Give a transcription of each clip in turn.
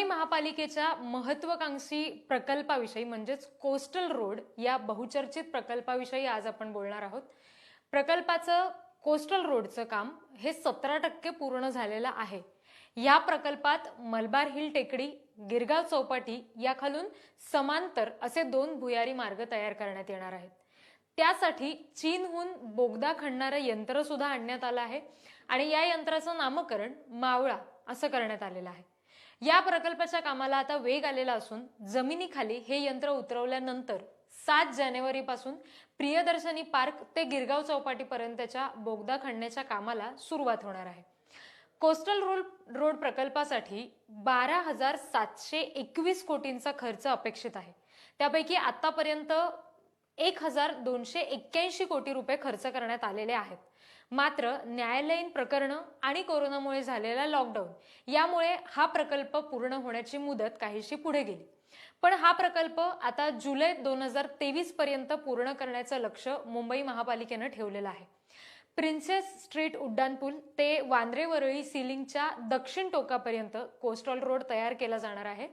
मुंबई महापालिकेच्या महत्त्वाकांक्षी प्रकल्पाविषयी म्हणजेच कोस्टल रोड या बहुचर्चित प्रकल्पाविषयी आज आपण बोलणार आहोत। प्रकल्पाचं कोस्टल रोडचं काम हे 17% पूर्ण झालेलं आहे। या प्रकल्पात मलबार हिल टेकडी, गिरगाव चौपाटी या खालून समांतर असे 2 भुयारी मार्ग तयार करण्यात येणार आहेत। त्यासाठी चीनहून बोगदा खणणारं यंत्र सुद्धा आणण्यात आलं आहे आणि या यंत्राचं नामकरण मावळा असं करण्यात आलेलं आहे। या प्रकल्पाच्या कामाला आता वेग आलेला असून जमिनीखाली हे यंत्र उतरवल्यानंतर 7 जानेवारी पासून प्रियदर्शनी पार्क ते गिरगाव चौपाटी पर्यंतच्या बोगदा खणण्याच्या कामाला सुरुवात होणार आहे। कोस्टल रोड प्रकल्पासाठी 12,721 कोटींचा खर्च अपेक्षित आहे। त्यापैकी आतापर्यंत 1,281 कोटी रुपये खर्च करण्यात आलेले आहेत। मात्र न्यायालयीन प्रकरण आणि कोरोनामुळे झालेला लॉकडाऊन यामुळे हा प्रकल्प पूर्ण होण्याची मुदत काहीशी पुढे गेली। पण हा प्रकल्प आता जुलै 2023 पर्यंत पूर्ण करण्याचं लक्ष्य मुंबई महापालिकेने ठेवलेलं आहे। प्रिन्सेस स्ट्रीट उड्डाणपूल ते वांद्रे वरळी सीलिंगच्या दक्षिण टोकापर्यंत कोस्टल रोड तयार केला जाणार आहे।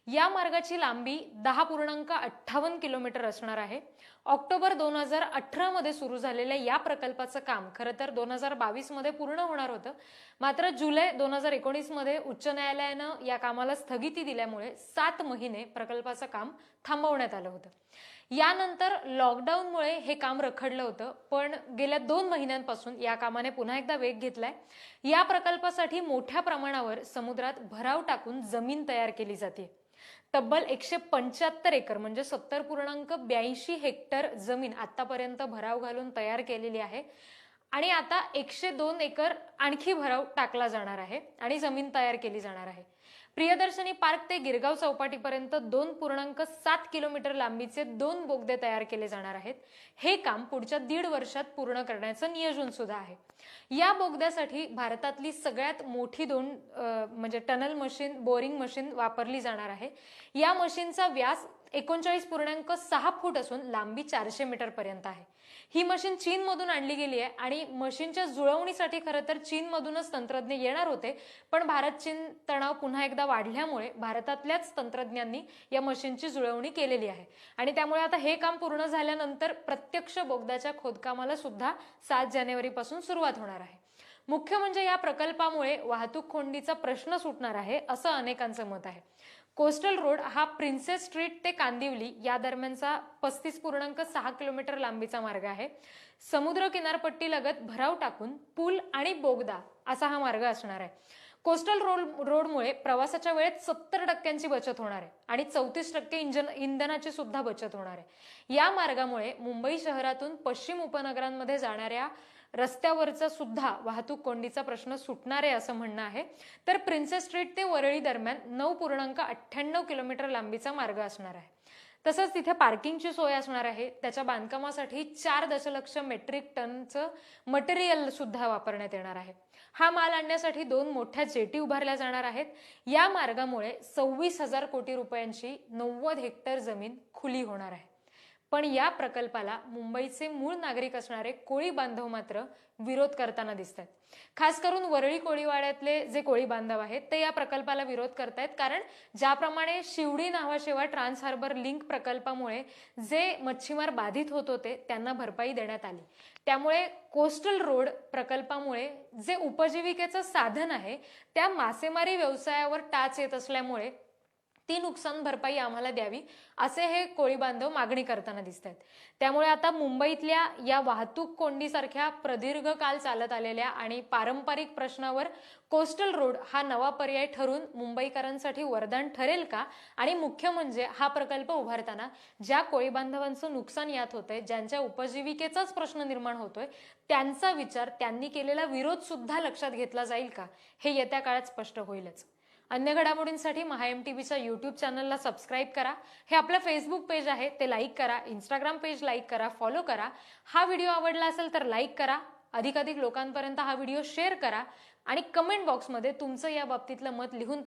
या मार्गाची लांबी 10.58 किलोमीटर असणार आहे। ऑक्टोबर 2018 मध्ये सुरू झालेल्या या प्रकल्पाचं काम खरं तर 2022 मध्ये पूर्ण होणार होतं। मात्र जुलै 2019 मध्ये उच्च न्यायालयानं या कामाला स्थगिती दिल्यामुळे 7 महिने प्रकल्पाचं काम थांबवण्यात आलं होतं। यानंतर लॉकडाऊनमुळे हे काम रखडलं होतं, पण गेल्या 2 महिन्यांपासून या कामाने पुन्हा एकदा वेग घेतलाय। या प्रकल्पासाठी मोठ्या प्रमाणावर समुद्रात भराव टाकून जमीन तयार केली जाते। तब्बल 175 एकर म्हणजे 70.82 हेक्टर जमीन आतापर्यंत भराव घालून तयार केलेली आहे आणि आता 102 एकर आणखी भराव टाकला जाणार आहे आणि जमीन तयार केली जाणार आहे। प्रियदर्शनी पार्क ते गिरगाव चौपाटीपर्यंत 2.7 किलोमीटर लांबीचे 2 बोगदे तयार केले जाणार आहेत। हे काम पुढच्या 1.5 वर्षात पूर्ण करण्याचं नियोजन सुद्धा आहे। या बोगद्यासाठी भारतातली सगळ्यात मोठी 2 म्हणजे टनल मशीन, बोरिंग मशीन वापरली जाणार आहे। या मशीनचा व्यास 39.6 फूट असून लांबी 400 मीटर पर्यंत आहे। ही मशीन चीनमधून आणली गेली आहे आणि मशीनच्या जुळवणीसाठी खरं तर चीनमधूनच तंत्रज्ञ येणार होते, पण भारत चीन तणाव पुन्हा एकदा वाढल्यामुळे भारतातल्याच तंत्रज्ञांनी या मशीनची जुळवणी केलेली आहे आणि त्यामुळे आता हे काम पूर्ण झाल्यानंतर प्रत्यक्ष बोगद्याच्या खोदकामाला सुद्धा 7 जानेवारी पासून सुरुवात होणार आहे। मुख्य म्हणजे या प्रकल्पामुळे वाहतूक कोंडीचा प्रश्न सुटणार आहे असं अनेकांचं मत आहे। कोस्टल रोड हा प्रिन्सेस स्ट्रीट ते कांदिवली या दरम्यानचा 35.6 किलोमीटर लांबीचा मार्ग आहे। समुद्र किनारपट्टी लगत भराव टाकून पूल आणि बोगदा असा हा मार्ग असणार आहे। कोस्टल रोडमुळे प्रवासाच्या वेळेत 70% बचत होणार आहे आणि 34% इंधनाची सुद्धा बचत होणार आहे। या मार्गामुळे मुंबई शहरातून पश्चिम उपनगरांमध्ये जाणाऱ्या रस्त्यावरचा सुद्धा वाहतूक कोंडीचा प्रश्न सुटणार आहे असं म्हणणं आहे। तर प्रिन्सेस स्ट्रीट ते वरळी दरम्यान 9.98 किलोमीटर लांबीचा मार्ग असणार आहे। तसंच तिथे पार्किंगची सोय असणार आहे। त्याच्या बांधकामासाठी 4 दशलक्ष मेट्रिक टनचं मटेरियल सुद्धा वापरण्यात येणार आहे। हा माल आणण्यासाठी 2 मोठ्या जेटी उभारल्या जाणार आहेत। या मार्गामुळे 26,000 कोटी रुपयांची 90 हेक्टर जमीन खुली होणार आहे। पण या प्रकल्पाला मुंबईचे मूळ नागरिक असणारे कोळी बांधव मात्र विरोध करताना दिसतात। खास करून वरळी कोळीवाड्यातले जे कोळी बांधव आहेत ते या प्रकल्पाला विरोध करतायत, कारण ज्याप्रमाणे Sewri Nhava Sheva trans harbour link प्रकल्पामुळे जे मच्छीमार बाधित होत होते त्यांना भरपाई देण्यात आली। त्यामुळे कोस्टल रोड प्रकल्पामुळे जे उपजीविकेचं साधन आहे त्या मासेमारी व्यवसायावर टाच येत असल्यामुळे ती नुकसान भरपाई आम्हाला द्यावी असे हे कोळी बांधव मागणी करताना दिसत आहेत। त्यामुळे आता मुंबईतल्या या वाहतूक कोंडीसारख्या प्रदीर्घ काल चालत आलेल्या आणि पारंपरिक प्रश्नावर कोस्टल रोड हा नवा पर्याय ठरून मुंबईकरांसाठी वरदान ठरेल का? आणि मुख्य म्हणजे हा प्रकल्प उभारताना ज्या कोळी बांधवांचं नुकसान यात होतंय, ज्यांच्या उपजीविकेचाच प्रश्न निर्माण होतोय, त्यांचा विचार, त्यांनी केलेला विरोध सुद्धा लक्षात घेतला जाईल का हे येत्या काळात स्पष्ट होईलच। अन्य घडामोडींसाठी MahaMTVच्या YouTube चॅनलला सबस्क्राईब करा। हे आपलं फेसबुक पेज आहे ते लाईक करा, इंस्टाग्राम पेज लाईक करा, फॉलो करा। हा व्हिडिओ आवडला असेल तर लाईक करा, अधिकाधिक लोकांपर्यंत हा व्हिडिओ शेअर करा आणि कमेंट बॉक्समध्ये तुमचं या बाबतीतलं मत लिहून